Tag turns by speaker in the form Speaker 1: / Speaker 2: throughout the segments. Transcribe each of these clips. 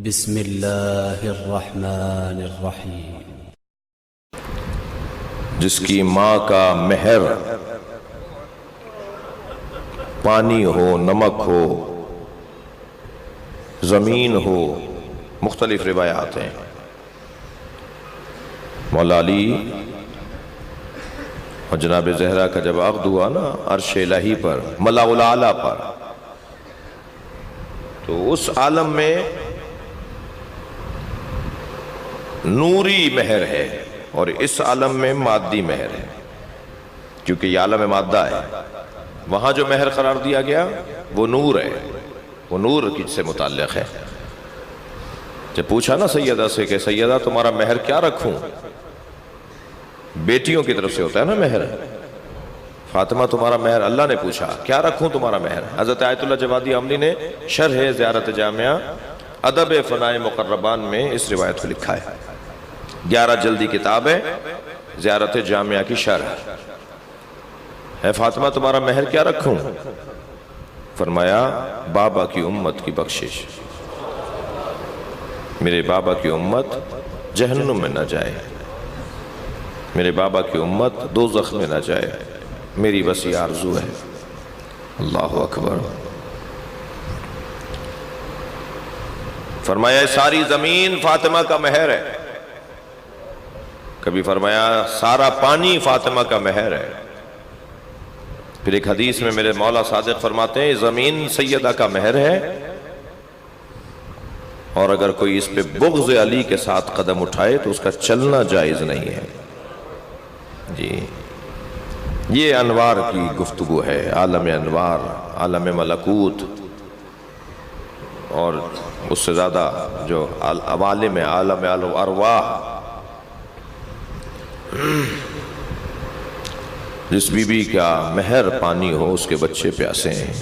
Speaker 1: بسم اللہ الرحمن الرحیم۔
Speaker 2: جس کی ماں کا مہر پانی ہو، نمک ہو، زمین ہو، مختلف روایات ہیں۔ مولا علی اور جناب زہرا کا جب عقد ہوا نا عرش الہی پر، ملا الاعلیٰ پر، تو اس عالم میں نوری مہر ہے اور اس عالم میں مادی مہر ہے، کیونکہ یہ عالم مادہ ہے۔ وہاں جو مہر قرار دیا گیا وہ نور ہے، وہ نور کس سے متعلق ہے۔ جب پوچھا نا سیدہ سے کہ سیدہ تمہارا مہر کیا رکھوں، بیٹیوں کی طرف سے ہوتا ہے نا مہر، فاطمہ تمہارا مہر، اللہ نے پوچھا کیا رکھوں تمہارا مہر۔ حضرت آیت اللہ جوادی عملی نے شرح زیارت جامعہ ادب فنائے مقربان میں اس روایت کو لکھا ہے۔ 11 جلدی کتاب ہے، زیارت جامعہ کی شرح ہے۔ فاطمہ تمہارا مہر کیا رکھوں؟ فرمایا بابا کی امت کی بخشش، میرے بابا کی امت جہنم میں نہ جائے، میرے بابا کی امت دوزخ میں نہ جائے، میری وسیع آرزو ہے۔ اللہ اکبر۔ فرمایا ساری زمین فاطمہ کا مہر ہے، کبھی فرمایا سارا پانی فاطمہ کا مہر ہے۔ پھر ایک حدیث میں میرے مولا صادق فرماتے ہیں زمین سیدہ کا مہر ہے، اور اگر کوئی اس پہ بغض علی کے ساتھ قدم اٹھائے تو اس کا چلنا جائز نہیں ہے۔ جی یہ انوار کی گفتگو ہے، عالم انوار، عالم ملکوت، اور اس سے زیادہ جو عوالم عالم ارواح۔ جس بی بی کا مہر پانی ہو اس کے بچے پیاسے ہیں۔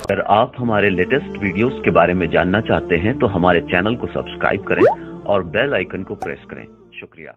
Speaker 3: اگر آپ ہمارے لیٹسٹ ویڈیوز کے بارے میں جاننا چاہتے ہیں تو ہمارے چینل کو سبسکرائب کریں اور بیل آئیکن کو پریس کریں۔ شکریہ۔